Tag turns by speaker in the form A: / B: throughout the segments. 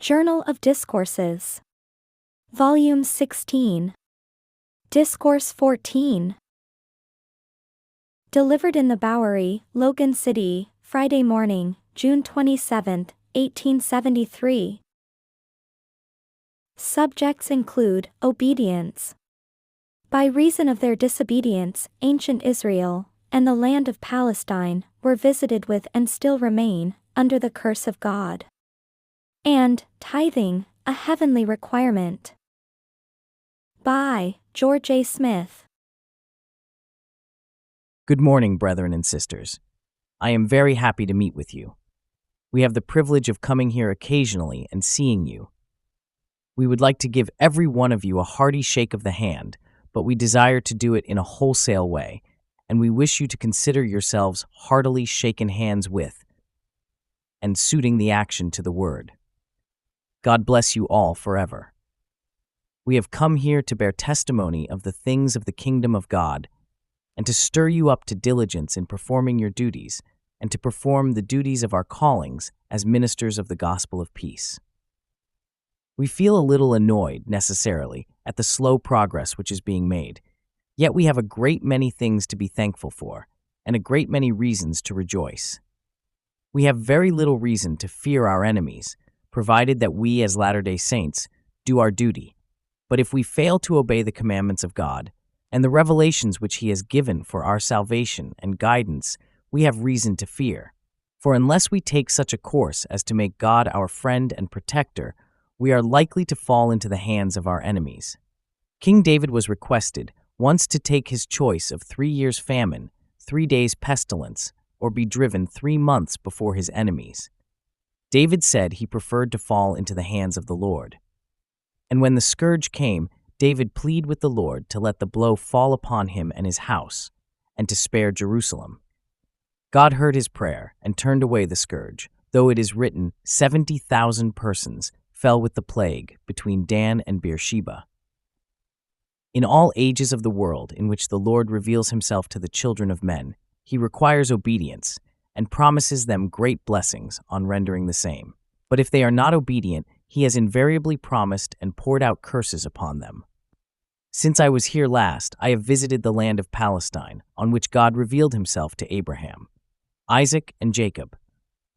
A: Journal of Discourses. Volume 16. Discourse 14. Delivered in the Bowery, Logan City, Friday morning, June 27, 1873. Subjects include obedience. By reason of their disobedience, ancient Israel, and the land of Palestine, were visited with and still remain, under the curse of God. And, tithing, a heavenly requirement. By George A. Smith.
B: Good morning, brethren and sisters. I am very happy to meet with you. We have the privilege of coming here occasionally and seeing you. We would like to give every one of you a hearty shake of the hand, but we desire to do it in a wholesale way, and we wish you to consider yourselves heartily shaken hands with, and suiting the action to the word. God bless you all forever. We have come here to bear testimony of the things of the kingdom of God, and to stir you up to diligence in performing your duties, and to perform the duties of our callings as ministers of the gospel of peace. We feel a little annoyed, necessarily, at the slow progress which is being made, yet we have a great many things to be thankful for, and a great many reasons to rejoice. We have very little reason to fear our enemies, provided that we as Latter-day Saints do our duty. But if we fail to obey the commandments of God, and the revelations which He has given for our salvation and guidance, we have reason to fear. For unless we take such a course as to make God our friend and protector, we are likely to fall into the hands of our enemies. King David was requested once to take his choice of 3 years' famine, 3 days' pestilence, or be driven 3 months before his enemies. David said he preferred to fall into the hands of the Lord. And when the scourge came, David pleaded with the Lord to let the blow fall upon him and his house, and to spare Jerusalem. God heard his prayer and turned away the scourge, though it is written 70,000 persons fell with the plague between Dan and Beersheba. In all ages of the world in which the Lord reveals himself to the children of men, he requires obedience and promises them great blessings on rendering the same. But if they are not obedient, he has invariably promised and poured out curses upon them. Since I was here last, I have visited the land of Palestine, on which God revealed himself to Abraham, Isaac, and Jacob.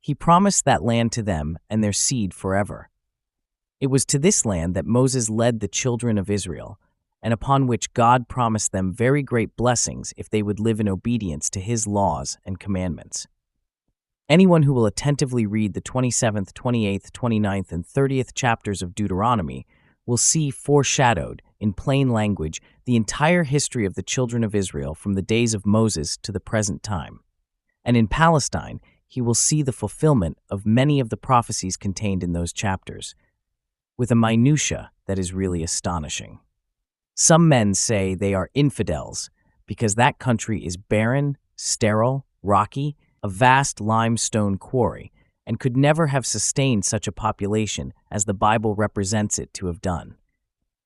B: He promised that land to them and their seed forever. It was to this land that Moses led the children of Israel, and upon which God promised them very great blessings if they would live in obedience to his laws and commandments. Anyone who will attentively read the 27th, 28th, 29th, and 30th chapters of Deuteronomy will see foreshadowed, in plain language, the entire history of the children of Israel from the days of Moses to the present time. And in Palestine, he will see the fulfillment of many of the prophecies contained in those chapters, with a minutia that is really astonishing. Some men say they are infidels because that country is barren, sterile, rocky, a vast limestone quarry, and could never have sustained such a population as the Bible represents it to have done.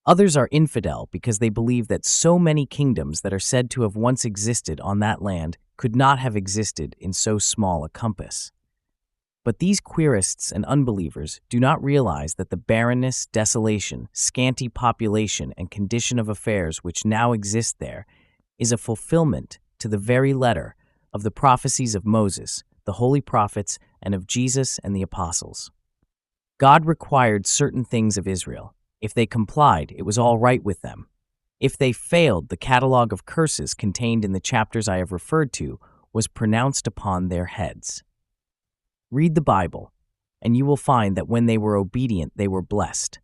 B: Others are infidel because they believe that so many kingdoms that are said to have once existed on that land could not have existed in so small a compass. But these querists and unbelievers do not realize that the barrenness, desolation, scanty population, and condition of affairs which now exist there is a fulfillment to the very letter of the prophecies of Moses, the holy prophets, and of Jesus and the apostles. God required certain things of Israel. If they complied, it was all right with them. If they failed, the catalogue of curses contained in the chapters I have referred to was pronounced upon their heads. Read the Bible, and you will find that when they were obedient, they were blessed.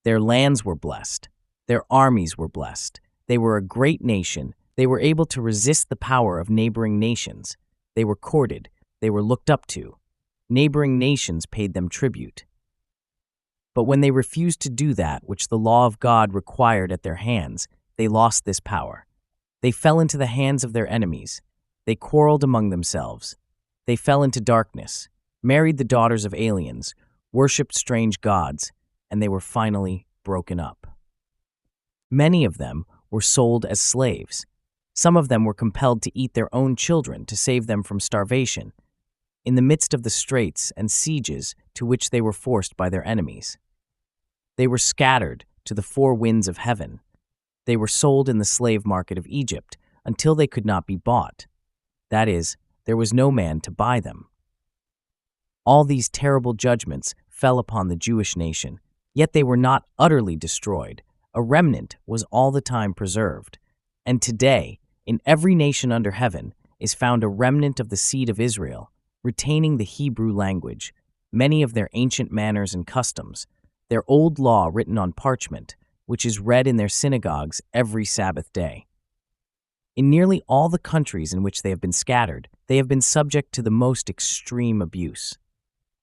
B: Their lands were blessed. Their armies were blessed. They were a great nation. They were able to resist the power of neighboring nations. They were courted. They were looked up to. Neighboring nations paid them tribute. But when they refused to do that which the law of God required at their hands, they lost this power. They fell into the hands of their enemies. They quarreled among themselves. They fell into darkness, married the daughters of aliens, worshipped strange gods, and they were finally broken up. Many of them were sold as slaves. Some of them were compelled to eat their own children to save them from starvation. in the midst of the straits and sieges to which they were forced by their enemies. They were scattered to the four winds of heaven. They were sold in the slave market of Egypt until they could not be bought. That is, there was no man to buy them. All these terrible judgments fell upon the Jewish nation, yet they were not utterly destroyed. A remnant was all the time preserved. And today, in every nation under heaven, is found a remnant of the seed of Israel, retaining the Hebrew language, many of their ancient manners and customs, their old law written on parchment, which is read in their synagogues every Sabbath day. In nearly all the countries in which they have been scattered, they have been subject to the most extreme abuse.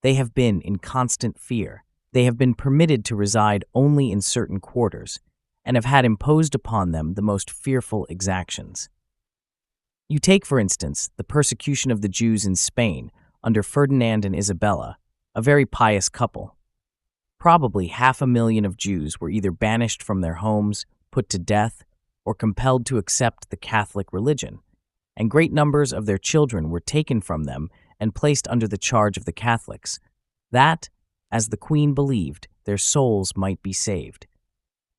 B: They have been in constant fear. They have been permitted to reside only in certain quarters, and have had imposed upon them the most fearful exactions. You take, for instance, the persecution of the Jews in Spain under Ferdinand and Isabella, a very pious couple. Probably 500,000 of Jews were either banished from their homes, put to death, or compelled to accept the Catholic religion, and great numbers of their children were taken from them and placed under the charge of the Catholics, that, as the Queen believed, their souls might be saved.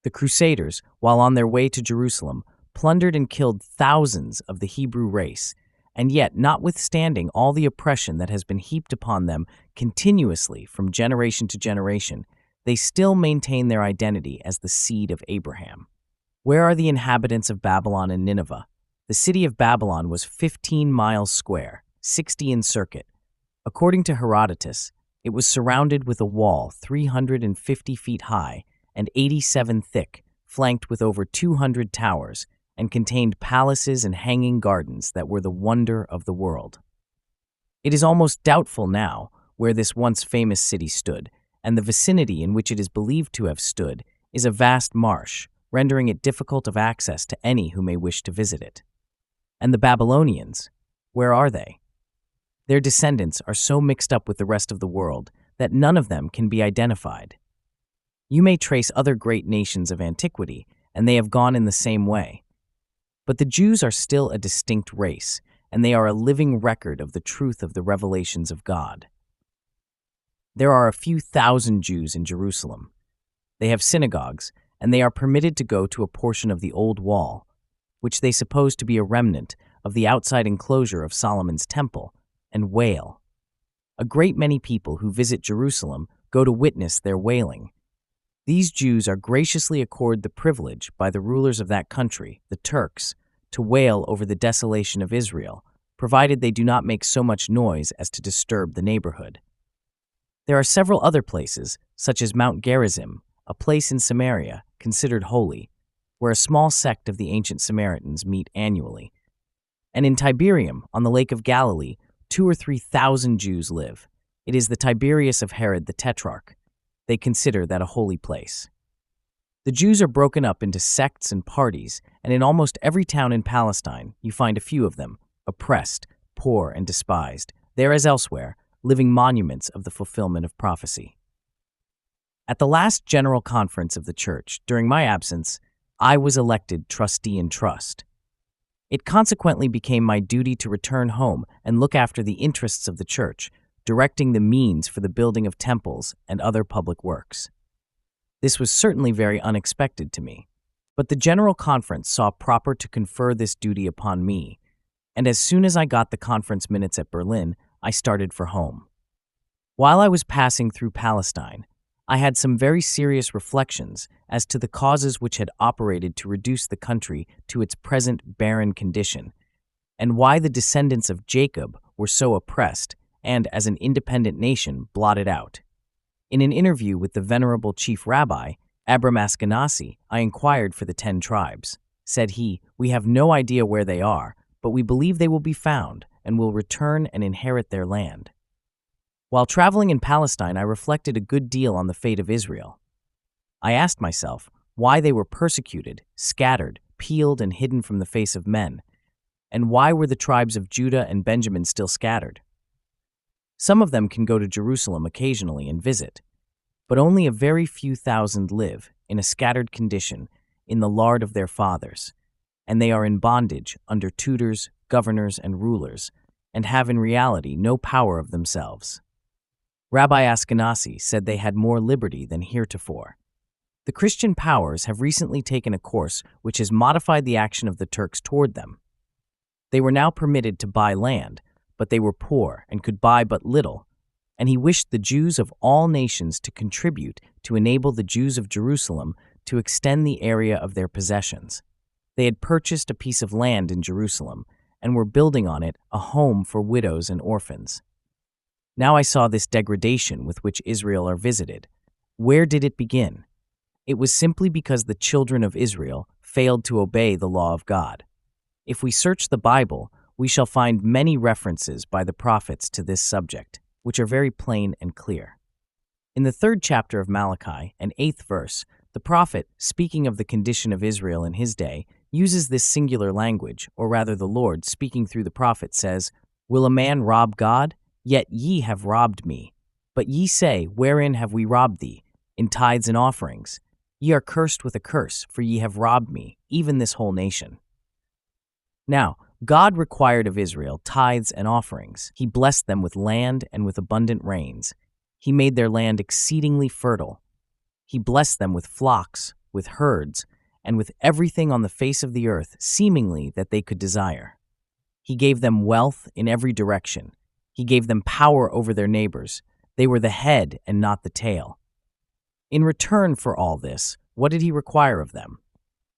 B: The Crusaders, while on their way to Jerusalem, plundered and killed thousands of the Hebrew race, and yet, notwithstanding all the oppression that has been heaped upon them continuously from generation to generation, they still maintain their identity as the seed of Abraham. Where are the inhabitants of Babylon and Nineveh? The city of Babylon was 15 miles square, 60 in circuit. According to Herodotus, it was surrounded with a wall 350 feet high and 87 thick, flanked with over 200 towers, and contained palaces and hanging gardens that were the wonder of the world. It is almost doubtful now where this once famous city stood, and the vicinity in which it is believed to have stood is a vast marsh, rendering it difficult of access to any who may wish to visit it. And the Babylonians, where are they? Their descendants are so mixed up with the rest of the world that none of them can be identified. You may trace other great nations of antiquity, and they have gone in the same way. But the Jews are still a distinct race, and they are a living record of the truth of the revelations of God. There are a few thousand Jews in Jerusalem. They have synagogues, and they are permitted to go to a portion of the old wall, which they suppose to be a remnant of the outside enclosure of Solomon's temple, and wail. A great many people who visit Jerusalem go to witness their wailing. These Jews are graciously accorded the privilege by the rulers of that country, the Turks, to wail over the desolation of Israel, provided they do not make so much noise as to disturb the neighborhood. There are several other places, such as Mount Gerizim, a place in Samaria considered holy, where a small sect of the ancient Samaritans meet annually. And in Tiberium, on the Lake of Galilee, 2,000 or 3,000 Jews live. It is the Tiberias of Herod the Tetrarch. They consider that a holy place. The Jews are broken up into sects and parties, and in almost every town in Palestine, you find a few of them, oppressed, poor, and despised, there as elsewhere, living monuments of the fulfillment of prophecy. At the last General Conference of the Church, during my absence, I was elected trustee in trust. It consequently became my duty to return home and look after the interests of the Church, directing the means for the building of temples and other public works. This was certainly very unexpected to me, but the General Conference saw proper to confer this duty upon me, and as soon as I got the conference minutes at Berlin, I started for home. While I was passing through Palestine, I had some very serious reflections as to the causes which had operated to reduce the country to its present barren condition, and why the descendants of Jacob were so oppressed and, as an independent nation, blotted out. In an interview with the venerable chief rabbi, Abram Askenazi, I inquired for the 10 tribes. Said he, "We have no idea where they are, but we believe they will be found and will return and inherit their land." While traveling in Palestine, I reflected a good deal on the fate of Israel. I asked myself why they were persecuted, scattered, peeled, and hidden from the face of men, and why were the tribes of Judah and Benjamin still scattered? Some of them can go to Jerusalem occasionally and visit, but only a very few thousand live in a scattered condition in the land of their fathers, and they are in bondage under tutors, governors, and rulers, and have in reality no power of themselves. Rabbi Askenazi said they had more liberty than heretofore. The Christian powers have recently taken a course which has modified the action of the Turks toward them. They were now permitted to buy land, but they were poor and could buy but little, and he wished the Jews of all nations to contribute to enable the Jews of Jerusalem to extend the area of their possessions. They had purchased a piece of land in Jerusalem and were building on it a home for widows and orphans. Now I saw this degradation with which Israel are visited. Where did it begin? It was simply because the children of Israel failed to obey the law of God. If we search the Bible, we shall find many references by the prophets to this subject, which are very plain and clear. In the 3rd chapter of Malachi and 8th verse, the prophet, speaking of the condition of Israel in his day, uses this singular language, or rather the Lord, speaking through the prophet, says, "Will a man rob God? Yet ye have robbed me. But ye say, Wherein have we robbed thee? In tithes and offerings. Ye are cursed with a curse, for ye have robbed me, even this whole nation." Now, God required of Israel tithes and offerings. He blessed them with land and with abundant rains. He made their land exceedingly fertile. He blessed them with flocks, with herds, and with everything on the face of the earth, seemingly that they could desire. He gave them wealth in every direction. He gave them power over their neighbors. They were the head and not the tail. In return for all this, what did he require of them?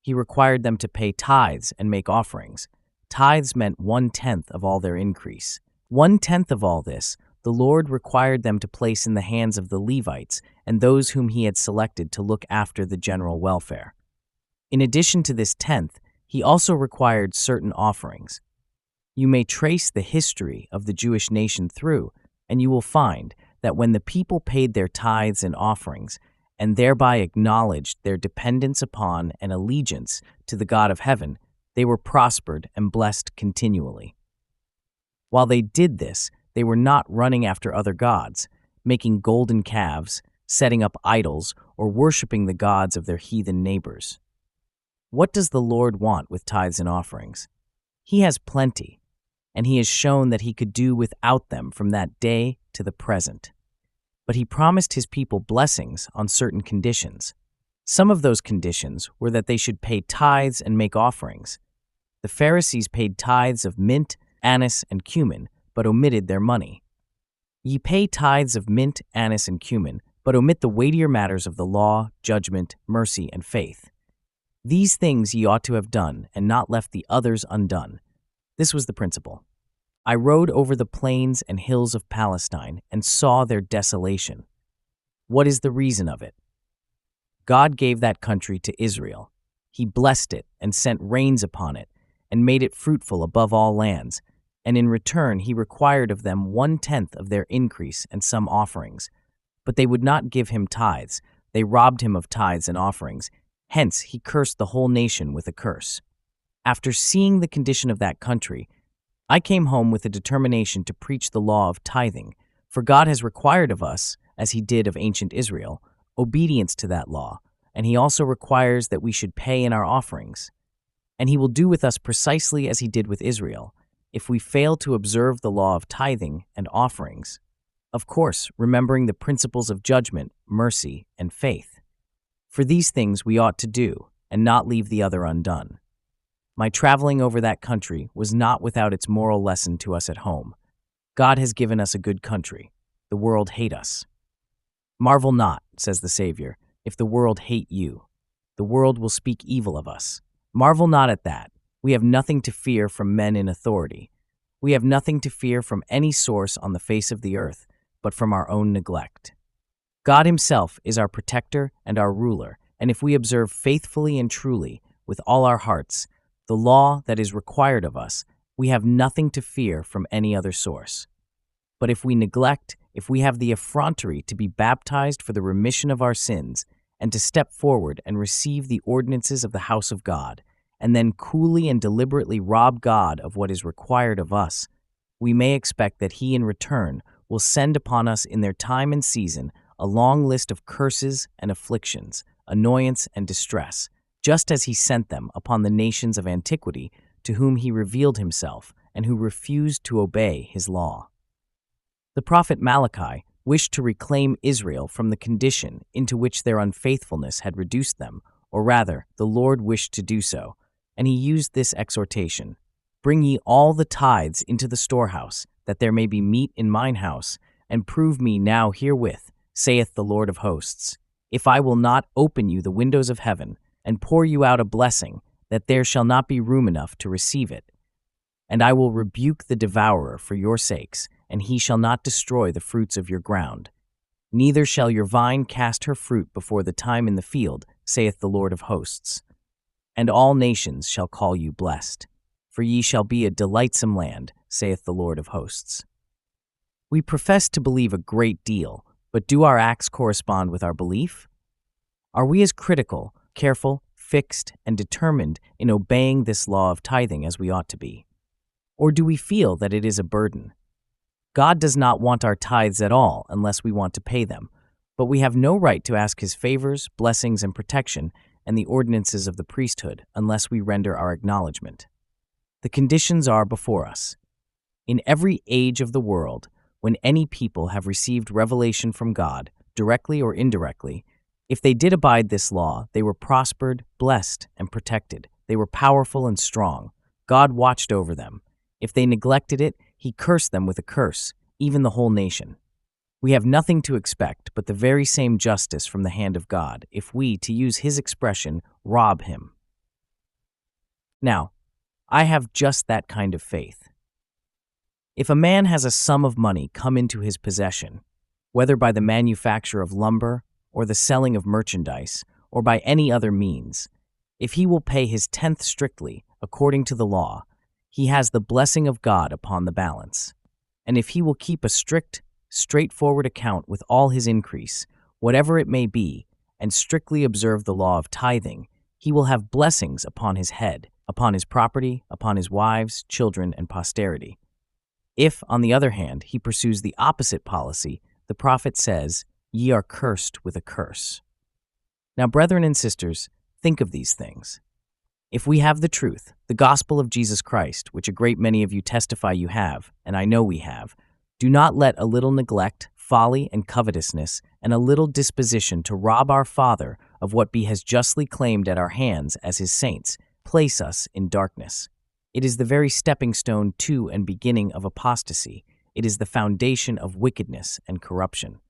B: He required them to pay tithes and make offerings. Tithes meant 1/10 of all their increase. 1/10 of all this, the Lord required them to place in the hands of the Levites and those whom he had selected to look after the general welfare. In addition to this 10th, he also required certain offerings. You may trace the history of the Jewish nation through, and you will find that when the people paid their tithes and offerings, and thereby acknowledged their dependence upon and allegiance to the God of heaven, they were prospered and blessed continually. While they did this, they were not running after other gods, making golden calves, setting up idols, or worshiping the gods of their heathen neighbors. What does the Lord want with tithes and offerings? He has plenty, and he has shown that he could do without them from that day to the present. But he promised his people blessings on certain conditions. Some of those conditions were that they should pay tithes and make offerings. The Pharisees paid tithes of mint, anise, and cumin, but omitted their money. Ye pay tithes of mint, anise, and cumin, but omit the weightier matters of the law, judgment, mercy, and faith. These things ye ought to have done, and not left the others undone. This was the principle. I rode over the plains and hills of Palestine and saw their desolation. What is the reason of it? God gave that country to Israel. He blessed it and sent rains upon it and made it fruitful above all lands, and in return he required of them 1/10 of their increase and some offerings. But they would not give him tithes. They robbed him of tithes and offerings. Hence he cursed the whole nation with a curse. After seeing the condition of that country, I came home with a determination to preach the law of tithing, for God has required of us, as he did of ancient Israel, obedience to that law, and he also requires that we should pay in our offerings. And he will do with us precisely as he did with Israel, if we fail to observe the law of tithing and offerings, of course, remembering the principles of judgment, mercy, and faith. For these things we ought to do, and not leave the other undone. My traveling over that country was not without its moral lesson to us at home. God has given us a good country. The world hate us. Marvel not, says the Savior, if the world hate you. The world will speak evil of us. Marvel not at that. We have nothing to fear from men in authority. We have nothing to fear from any source on the face of the earth, but from our own neglect. God himself is our protector and our ruler, and if we observe faithfully and truly, with all our hearts, the law that is required of us, we have nothing to fear from any other source. But if we neglect, if we have the effrontery to be baptized for the remission of our sins, and to step forward and receive the ordinances of the house of God, and then coolly and deliberately rob God of what is required of us, we may expect that he in return will send upon us in their time and season a long list of curses and afflictions, annoyance and distress, just as he sent them upon the nations of antiquity to whom he revealed himself and who refused to obey his law. The prophet Malachi wished to reclaim Israel from the condition into which their unfaithfulness had reduced them, or rather, the Lord wished to do so, and he used this exhortation: "Bring ye all the tithes into the storehouse, that there may be meat in mine house, and prove me now herewith, saith the Lord of hosts, if I will not open you the windows of heaven, and pour you out a blessing, that there shall not be room enough to receive it. And I will rebuke the devourer for your sakes, and he shall not destroy the fruits of your ground. Neither shall your vine cast her fruit before the time in the field, saith the Lord of hosts. And all nations shall call you blessed, for ye shall be a delightsome land, saith the Lord of hosts." We profess to believe a great deal, but do our acts correspond with our belief? Are we as critical, careful, fixed, and determined in obeying this law of tithing as we ought to be? Or do we feel that it is a burden? God does not want our tithes at all unless we want to pay them, but we have no right to ask his favors, blessings, and protection and the ordinances of the priesthood unless we render our acknowledgement. The conditions are before us. In every age of the world, when any people have received revelation from God, directly or indirectly, if they did abide this law, they were prospered, blessed, and protected. They were powerful and strong. God watched over them. If they neglected it, he cursed them with a curse, even the whole nation. We have nothing to expect but the very same justice from the hand of God if we, to use his expression, rob him. Now, I have just that kind of faith. If a man has a sum of money come into his possession, whether by the manufacture of lumber or the selling of merchandise or by any other means, if he will pay his tenth strictly, according to the law, he has the blessing of God upon the balance. And if he will keep a strict, straightforward account with all his increase, whatever it may be, and strictly observe the law of tithing, he will have blessings upon his head, upon his property, upon his wives, children, and posterity. If, on the other hand, he pursues the opposite policy, the prophet says, "Ye are cursed with a curse." Now, brethren and sisters, think of these things. If we have the truth, the gospel of Jesus Christ, which a great many of you testify you have, and I know we have, do not let a little neglect, folly, and covetousness, and a little disposition to rob our Father of what he has justly claimed at our hands as his saints, place us in darkness. It is the very stepping stone to and beginning of apostasy. It is the foundation of wickedness and corruption.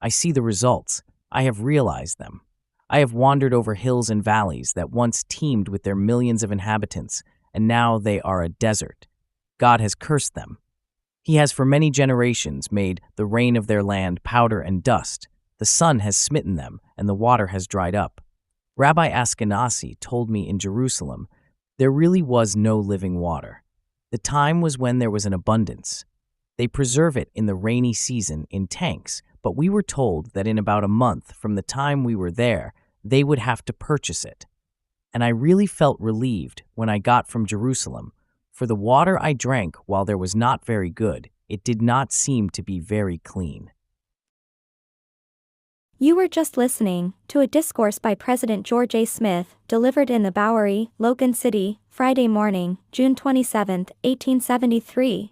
B: I see the results. I have realized them. I have wandered over hills and valleys that once teemed with their millions of inhabitants, and now they are a desert. God has cursed them. He has for many generations made the rain of their land powder and dust. The sun has smitten them, and the water has dried up. Rabbi Ashkenazi told me in Jerusalem, there really was no living water. The time was when there was an abundance. They preserve it in the rainy season in tanks, but we were told that in about a month from the time we were there, they would have to purchase it. And I really felt relieved when I got from Jerusalem, for the water I drank, while there was not very good, it did not seem to be very clean.
A: You were just listening to a discourse by President George A. Smith, delivered in the Bowery, Logan City, Friday morning, June 27, 1873.